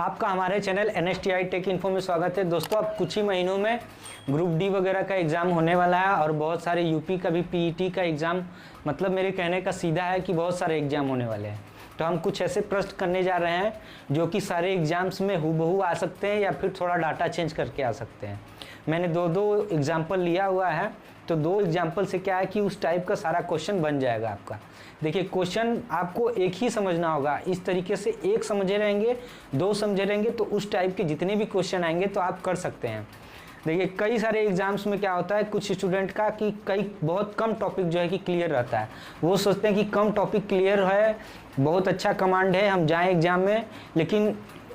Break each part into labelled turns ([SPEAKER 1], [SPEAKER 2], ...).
[SPEAKER 1] आपका हमारे channel NSTI take info में स्वागत है। दोस्तों, अब कुछ ही महीनों में ग्रुप डी वगैरह का एग्ज़ाम होने वाला है और बहुत सारे यूपी का भी PET का एग्ज़ाम, मतलब मेरे कहने का सीधा है कि बहुत सारे एग्ज़ाम होने वाले हैं। तो हम कुछ ऐसे प्रश्न करने जा रहे हैं जो कि सारे एग्ज़ाम्स में हूबहू आ सकते हैं या फिर थोड़ा डाटा चेंज करके आ सकते हैं। मैंने दो एग्जाम्पल लिया हुआ है, तो दो एग्जाम्पल से क्या है कि उस टाइप का सारा क्वेश्चन बन जाएगा आपका। देखिए, क्वेश्चन आपको एक ही समझना होगा। इस तरीके से एक समझे रहेंगे, दो समझे रहेंगे, तो उस टाइप के जितने भी क्वेश्चन आएंगे तो आप कर सकते हैं। देखिए, कई सारे एग्जाम्स में क्या होता है, कुछ स्टूडेंट का कि कई बहुत कम टॉपिक जो है कि क्लियर रहता है। वो सोचते हैं कि कम टॉपिक क्लियर है, बहुत अच्छा कमांड है, हम जाएं एग्जाम में, लेकिन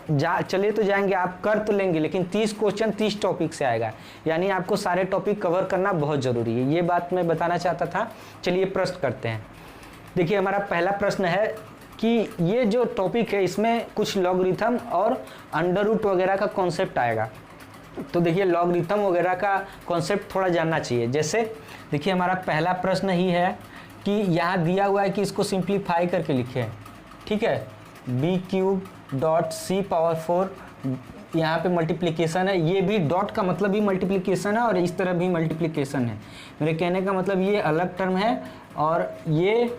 [SPEAKER 1] चले तो जाएंगे, आप कर तो लेंगे, लेकिन 30 क्वेश्चन 30 टॉपिक से आएगा, यानी आपको सारे टॉपिक कवर करना बहुत ज़रूरी है। ये बात मैं बताना चाहता था। चलिए प्रश्न करते हैं। देखिए, हमारा पहला प्रश्न है कि ये जो टॉपिक है इसमें कुछ लॉगरिथम और अंडर रूट वगैरह का कॉन्सेप्ट आएगा। तो देखिए, लॉगरिथम वगैरह का कॉन्सेप्ट थोड़ा जानना चाहिए। जैसे देखिए, हमारा पहला प्रश्न ही है कि यहाँ दिया हुआ है कि इसको सिंप्लीफाई करके लिखें, ठीक है। b³ (c⁴) यहाँ पे मल्टीप्लिकेशन है। ये भी डॉट का मतलब भी मल्टीप्लिकेशन है और इस तरह भी मल्टीप्लिकेशन है। मेरे कहने का मतलब ये अलग टर्म है और ये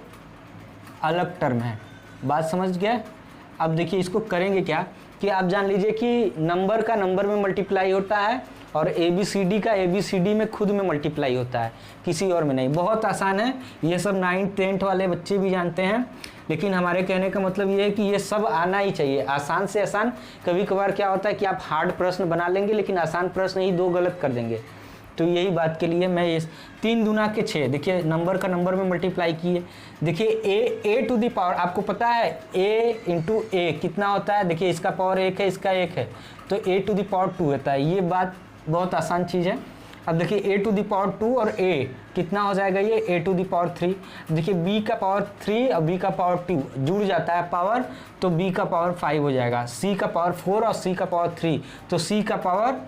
[SPEAKER 1] अलग टर्म है। बात समझ गए? अब देखिए, इसको करेंगे क्या कि आप जान लीजिए कि नंबर का नंबर में मल्टीप्लाई होता है और ABCD का ABCD में खुद में मल्टीप्लाई होता है, किसी और में नहीं। बहुत आसान है, ये सब 9th 10th वाले बच्चे भी जानते हैं, लेकिन हमारे कहने का मतलब ये है कि ये सब आना ही चाहिए। आसान से आसान। कभी कभार क्या होता है कि आप हार्ड प्रश्न बना लेंगे लेकिन आसान प्रश्न ही 2 गलत कर देंगे। तो यही बात के लिए मैं इस 3 दूना के 6, देखिए नंबर का नंबर में मल्टीप्लाई किए। देखिए a टू दी पावर, आपको पता है a इंटू a कितना होता है। देखिए, इसका पावर 1 है, इसका 1 है, तो a टू दी पावर 2 होता है। ये बात बहुत आसान चीज़ है। अब देखिए, a टू दी पावर 2 और a कितना हो जाएगा, ये a टू दी पावर 3। देखिए, b का पावर 3 और b का पावर 2 जुड़ जाता है पावर, तो b का पावर 5 हो जाएगा। c का पावर 4 और c का पावर 3, तो c का पावर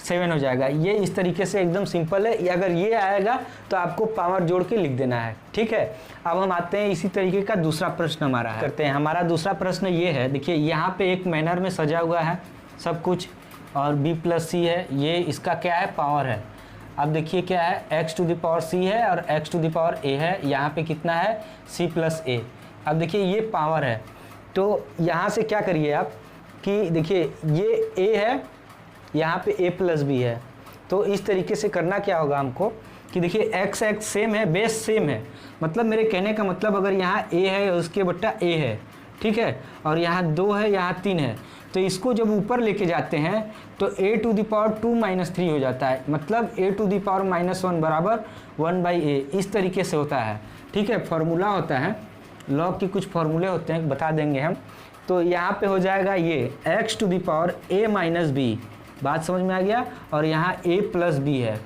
[SPEAKER 1] 7 हो जाएगा। ये इस तरीके से एकदम सिंपल है। अगर ये आएगा तो आपको पावर जोड़ के लिख देना है, ठीक है। अब हम आते हैं इसी तरीके का दूसरा प्रश्न हमारा है, करते हैं। हमारा दूसरा प्रश्न ये है, देखिए यहाँ पे एक मैनर में सजा हुआ है सब कुछ और b+c है, ये इसका क्या है, पावर है। अब देखिए क्या है, x to the power c है और x to the power a है। यहाँ पे कितना है, c+a। अब देखिए, ये पावर है, तो यहाँ से क्या करिए आप कि देखिए ये a है, यहाँ पे a+b है। तो इस तरीके से करना क्या होगा हमको कि देखिए x सेम है, बेस सेम है। मतलब मेरे कहने का मतलब, अगर यहाँ a है उसके बट्टा a है, ठीक है, और यहाँ 2 है, यहाँ 3 है, तो इसको जब ऊपर लेके जाते हैं तो a टू द पावर 2 - 3 हो जाता है। मतलब a टू द पावर -1 बराबर 1/a। इस तरीके से होता है, ठीक है। फार्मूला होता है, लॉग के कुछ फार्मूले होते हैं, बता देंगे हम। तो यहाँ पे हो जाएगा ये x to the power a - b। बात समझ में आ गया। और यहाँ a+b है,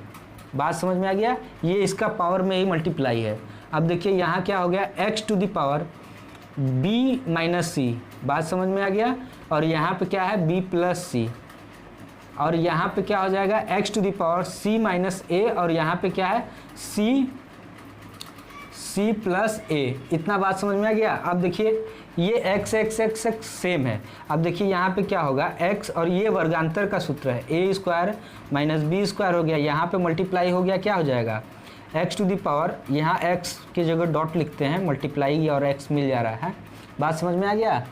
[SPEAKER 1] बात समझ में आ गया। ये इसका पावर में ही मल्टीप्लाई है। अब देखिए यहाँ क्या हो गया, x to the power b - c। बात समझ में आ गया। और यहाँ पे क्या है, b+c। और यहाँ पे क्या हो जाएगा, x to the power c - a। और यहाँ पे क्या है, c+a। इतना बात समझ में आ गया। अब देखिए, ये x सेम है। अब देखिए यहाँ पे क्या होगा, x और ये वर्गांतर का सूत्र है, a² - b² हो गया। यहाँ पे मल्टीप्लाई हो गया, क्या हो जाएगा, x टू दी पावर, यहाँ x की जगह डॉट लिखते हैं, मल्टीप्लाई और x मिल जा रहा है। बात समझ में आ गया।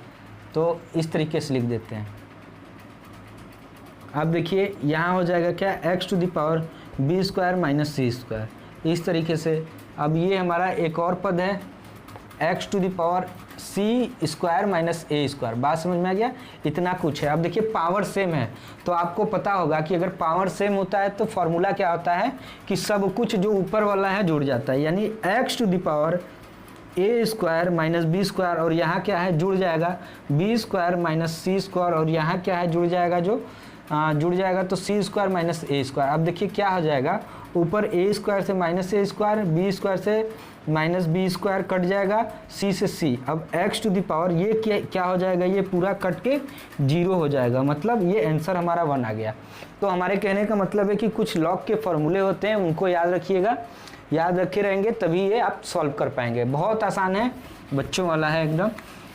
[SPEAKER 1] तो इस तरीके से लिख देते हैं। अब देखिए यहाँ हो जाएगा क्या, x to the power b² - c²। इस तरीके से। अब ये हमारा एक और पद है, x to the power c² - a²। बात समझ में आ गया। इतना कुछ है। अब देखिए, पावर सेम है, तो आपको पता होगा कि अगर पावर सेम होता है तो फॉर्मूला क्या होता है कि सब कुछ जो ऊपर वाला है जुड़ जाता है। यानी x to the power a² - b² और यहाँ क्या है, जुड़ जाएगा b² - c² और यहाँ क्या है, जुड़ जाएगा, जो जुड़ जाएगा तो c² - a²। अब देखिए क्या हो जाएगा, ऊपर a² से -a², b² से -b² कट जाएगा, c से c। अब x टू दी पावर ये क्या हो जाएगा, ये पूरा कट के 0 हो जाएगा। मतलब ये आंसर हमारा 1 आ गया। तो हमारे कहने का मतलब है कि कुछ लॉग के फॉर्मूले होते हैं, उनको याद रखिएगा। याद रखे रहेंगे तभी ये आप सॉल्व कर पाएंगे। बहुत आसान है, बच्चों वाला है एकदम।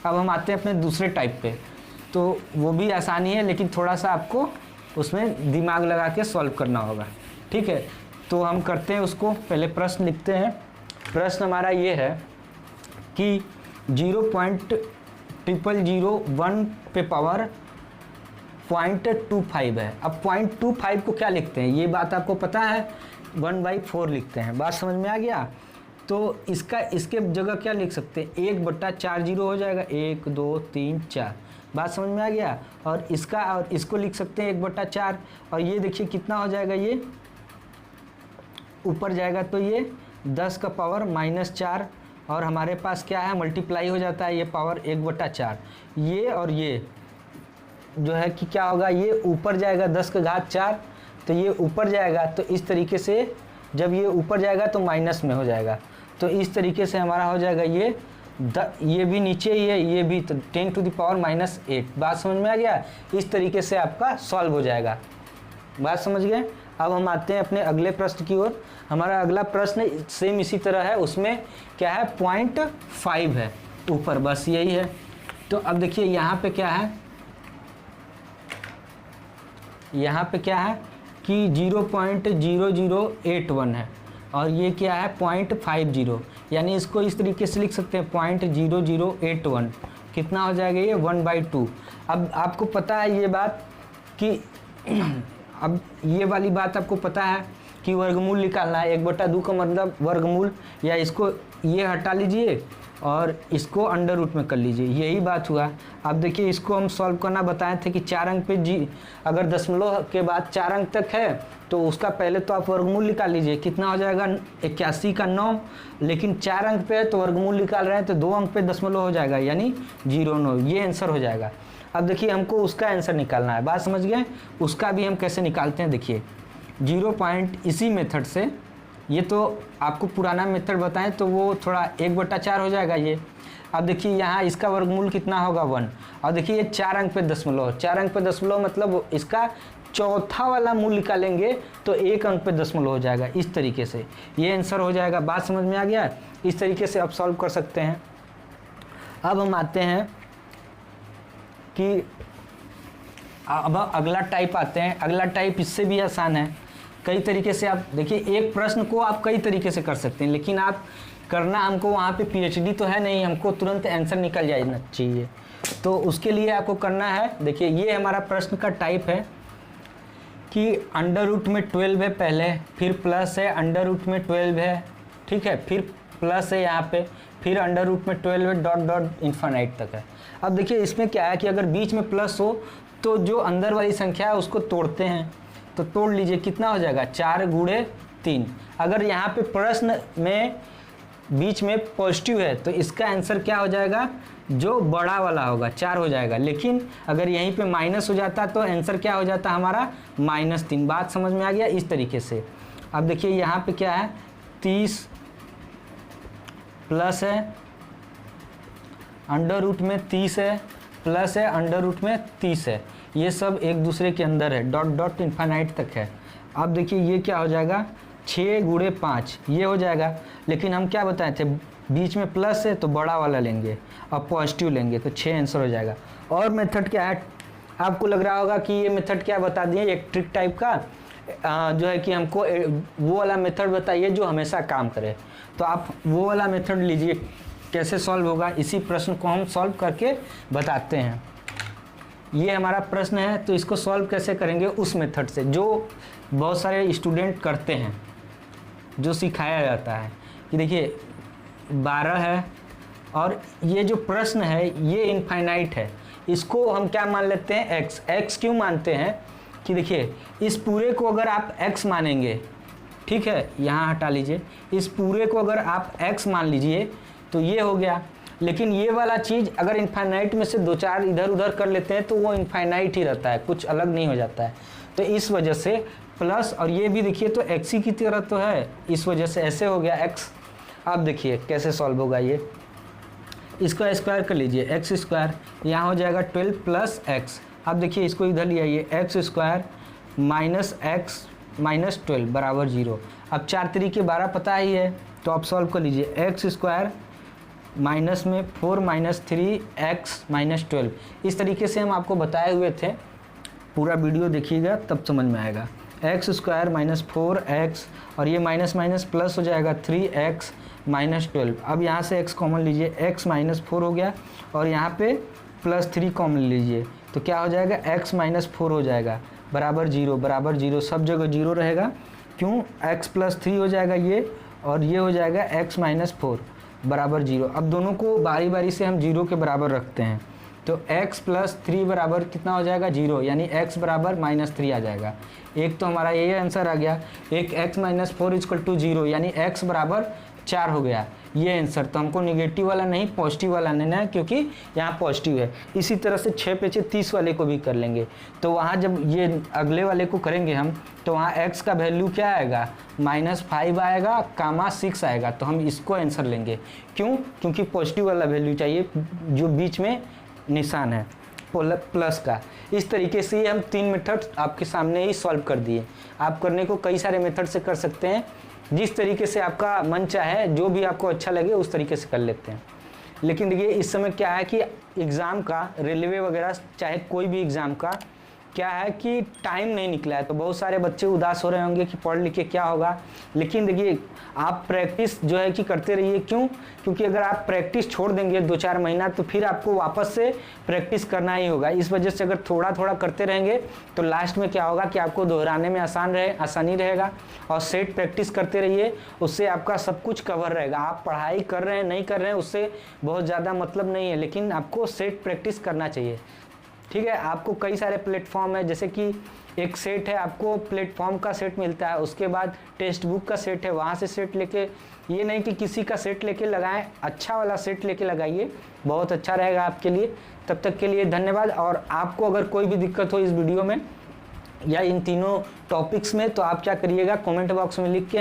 [SPEAKER 1] अब हम आते हैं अपने दूसरे टाइप पे। तो वो भी आसानी है, लेकिन थोड़ा सा आपको उसमें दिमाग लगा के सॉल्व करना होगा। ठीक है, तो हम करते हैं उसको। पहले प्रश्न लिखते हैं। प्रश्न हमारा ये है कि 0.0001 पे पावर 0.25 है। अब 0.25 को क्या लिखते हैं, ये बात आपको पता है, 1/4 लिखते हैं। बात समझ में आ गया? तो इसके जगह क्या लिख सकते हैं, 1/4 जीरो हो जाएगा, 1 2 3 4। बात समझ में आ गया? और इसको लिख सकते हैं 1/4। और ये देखिए कितना हो जाएगा, ये ऊपर जाएगा तो ये 10 का पावर -4, और हमारे पास क्या है, मल्टीप्लाई हो जाता है ये पावर 1/4। ये और ये जो है कि क्या होगा, ये ऊपर जाएगा 10 का घात 4, तो ये ऊपर जाएगा। तो इस तरीके से जब ये ऊपर जाएगा तो माइनस में हो जाएगा। तो इस तरीके से हमारा हो जाएगा ये भी नीचे ही है, ये भी, तो 10⁻⁻8। बात समझ में आ गया? इस तरीके से आपका सॉल्व हो जाएगा। बात समझ गए? अब हम आते हैं अपने अगले प्रश्न की ओर। हमारा अगला प्रश्न सेम इसी तरह है, उसमें क्या है, 0.5 है ऊपर, बस यही है। तो अब देखिए यहाँ पे क्या है, यहाँ पे क्या है कि 0.0081 है, और ये क्या है 0.50, यानी इसको इस तरीके से लिख सकते हैं 0.0081। कितना हो जाएगा ये, 1/2। अब आपको पता है ये बात कि अब ये वाली बात आपको पता है कि वर्गमूल निकालना है। 1/2 का मतलब वर्गमूल, या इसको ये हटा लीजिए और इसको अंडर रूट में कर लीजिए, यही बात हुआ। अब देखिए इसको हम सॉल्व करना बताए थे कि 4 अंक पे अगर दशमलव के बाद 4 अंक तक है तो उसका पहले तो आप वर्गमूल निकाल लीजिए। कितना हो जाएगा, 81 का 9, लेकिन 4 अंक पे है तो वर्गमूल निकाल रहे हैं तो 2 अंक पे दशमलव हो जाएगा, यानी 0.9, ये आंसर हो जाएगा। अब देखिए हमको उसका आंसर निकालना है। बात समझ गए? उसका भी हम कैसे निकालते हैं, देखिए 0 पॉइंट इसी मेथड से, ये तो आपको पुराना मेथड बताएं तो वो थोड़ा 1/4 हो जाएगा ये। अब देखिए यहाँ इसका वर्गमूल कितना होगा, 1। और देखिए ये 4 अंक पे दशमलव, 4 अंक पे दशमलव मतलब इसका चौथा वाला मूल निकालेंगे तो 1 अंक पे दशमलव हो जाएगा। इस तरीके से ये आंसर हो जाएगा। बात समझ में आ गया? इस तरीके से आप सॉल्व कर सकते हैं। अब हम आते हैं कि अब अगला टाइप आते हैं। अगला टाइप इससे भी आसान है। कई तरीके से आप देखिए, एक प्रश्न को आप कई तरीके से कर सकते हैं, लेकिन आप करना हमको वहाँ पे पीएचडी तो है नहीं, हमको तुरंत आंसर निकल जाना चाहिए। तो उसके लिए आपको करना है, देखिए ये हमारा प्रश्न का टाइप है कि अंडर रूट में 12 है पहले, फिर प्लस है, अंडर रूट में 12 है, ठीक है, फिर प्लस है यहाँ पे, फिर अंडर रूट में 12 है, डॉट डॉट इन्फिनाइट तक है। अब देखिए इसमें क्या है कि अगर बीच में प्लस हो तो जो अंदर वाली संख्या है उसको तोड़ते हैं, तो तोड़ लीजिए, कितना हो जाएगा, 4 × 3। अगर यहाँ पे प्रश्न में बीच में पॉजिटिव है तो इसका आंसर क्या हो जाएगा, जो बड़ा वाला होगा 4 हो जाएगा। लेकिन अगर यहीं पे माइनस हो जाता तो आंसर क्या हो जाता हमारा, -3। बात समझ में आ गया? इस तरीके से। अब देखिए यहाँ पे क्या है, 30 प्लस है, अंडर रूट में 30 है, प्लस है, अंडर रूट में 30 है, ये सब एक दूसरे के अंदर है, डॉट डॉट इन्फिनाइट तक है। अब देखिए ये क्या हो जाएगा, 6 × 5 ये हो जाएगा। लेकिन हम क्या बताए थे, बीच में प्लस है तो बड़ा वाला लेंगे और पॉजिटिव लेंगे, तो 6 आंसर हो जाएगा। और मेथड क्या है, आपको लग रहा होगा कि ये मेथड क्या बता दिए, एक ट्रिक टाइप का जो है कि हमको वो वाला मेथड बताइए जो हमेशा काम करे। तो आप वो वाला मेथड लीजिए, कैसे सॉल्व होगा, इसी प्रश्न को हम सॉल्व करके बताते हैं। ये हमारा प्रश्न है, तो इसको सॉल्व कैसे करेंगे, उस मेथड से जो बहुत सारे स्टूडेंट करते हैं, जो सिखाया जाता है। कि देखिए 12 है और ये जो प्रश्न है ये इनफाइनाइट है, इसको हम क्या मान लेते हैं, x। x क्यों मानते हैं कि देखिए इस पूरे को अगर आप x मानेंगे, ठीक है, यहाँ हटा लीजिए, इस पूरे को अगर आप x मान लीजिए तो ये हो गया। लेकिन ये वाला चीज़ अगर इनफाइनाइट में से 2-4 इधर उधर कर लेते हैं तो वो इनफाइनाइट ही रहता है, कुछ अलग नहीं हो जाता है। तो इस वजह से प्लस, और ये भी देखिए तो एक्स ही की तरह तो है, इस वजह से ऐसे हो गया x। अब देखिए कैसे सॉल्व होगा, ये इसका स्क्वायर कर लीजिए, x², यहाँ हो जाएगा 12 + x। अब देखिए इसको इधर ले आइए, x² - x - 12 = 0। अब 4 × 3 = 12 पता ही है, तो आप सॉल्व कर लीजिए, x² माइनस में 4 माइनस 3x माइनस 12, इस तरीके से हम आपको बताए हुए थे। पूरा वीडियो देखिएगा तब समझ में आएगा। एक्स स्क्वायर माइनस 4x और ये माइनस माइनस प्लस हो जाएगा 3x माइनस 12। अब यहाँ से x कॉमन लीजिए, x माइनस 4 हो गया और यहाँ पे प्लस 3 कॉमन लीजिए तो क्या हो जाएगा, x माइनस 4 हो जाएगा बराबर 0, बराबर 0, सब जगह 0 रहेगा। क्यों, x प्लस 3 हो जाएगा ये और ये हो जाएगा x माइनस 4 बराबर 0। अब दोनों को बारी बारी से हम 0 के बराबर रखते हैं तो x प्लस 3 बराबर कितना हो जाएगा, 0, यानी x बराबर -3 आ जाएगा। एक तो हमारा यही आंसर आ गया। एक x माइनस 4 इक्वल टू 0 यानी x बराबर 4 हो गया, ये आंसर। तो हमको निगेटिव वाला नहीं पॉजिटिव वाला लेना है क्योंकि यहाँ पॉजिटिव है। इसी तरह से 6 पे 30 वाले को भी कर लेंगे। तो वहाँ जब ये अगले वाले को करेंगे हम तो वहाँ x का वैल्यू क्या आएगा, -5 आएगा, कामा 6 आएगा। तो हम इसको आंसर लेंगे। क्यों, क्योंकि पॉजिटिव वाला वैल्यू चाहिए जो बीच में निशान है प्लस का। इस तरीके से हम 3 मेथड आपके सामने ही सॉल्व कर दिए। आप करने को कई सारे मेथड से कर सकते हैं, जिस तरीके से आपका मन चाहे, जो भी आपको अच्छा लगे उस तरीके से कर लेते हैं। लेकिन देखिए इस समय क्या है कि एग्ज़ाम का, रेलवे वगैरह चाहे कोई भी एग्ज़ाम का क्या है कि टाइम नहीं निकला है। तो बहुत सारे बच्चे उदास हो रहे होंगे कि पढ़ लिख के क्या होगा। लेकिन देखिए आप प्रैक्टिस जो है कि करते रहिए। क्यों, क्योंकि अगर आप प्रैक्टिस छोड़ देंगे 2-4 महीना तो फिर आपको वापस से प्रैक्टिस करना ही होगा। इस वजह से अगर थोड़ा थोड़ा करते रहेंगे तो लास्ट में क्या होगा कि आपको दोहराने में आसानी रहेगा। और सेट प्रैक्टिस करते रहिए, उससे आपका सब कुछ कवर रहेगा। आप पढ़ाई कर रहे हैं नहीं कर रहे हैं उससे बहुत ज़्यादा मतलब नहीं है, लेकिन आपको सेट प्रैक्टिस करना चाहिए। ठीक है, आपको कई सारे प्लेटफॉर्म है, जैसे कि एक सेट है, आपको प्लेटफॉर्म का सेट मिलता है, उसके बाद टेक्स्ट बुक का सेट है, वहाँ से सेट लेके, ये नहीं कि किसी का सेट लेके लगाएं, अच्छा वाला सेट लेके लगाइए, बहुत अच्छा रहेगा आपके लिए। तब तक के लिए धन्यवाद। और आपको अगर कोई भी दिक्कत हो इस वीडियो में या इन तीनों टॉपिक्स में तो आप क्या करिएगा, कमेंट बॉक्स में लिख के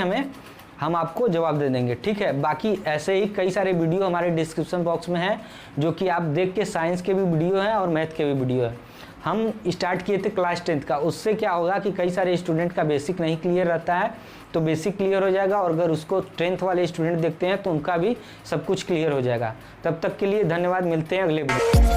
[SPEAKER 1] हम आपको जवाब दे देंगे। ठीक है, बाकी ऐसे ही कई सारे वीडियो हमारे डिस्क्रिप्शन बॉक्स में हैं जो कि आप देख के, साइंस के भी वीडियो हैं और मैथ के भी वीडियो हैं। हम स्टार्ट किए थे क्लास 10th का, उससे क्या होगा कि कई सारे स्टूडेंट का बेसिक नहीं क्लियर रहता है, तो बेसिक क्लियर हो जाएगा। और अगर उसको 10th वाले स्टूडेंट देखते हैं तो उनका भी सब कुछ क्लियर हो जाएगा। तब तक के लिए धन्यवाद, मिलते हैं अगले वीडियो।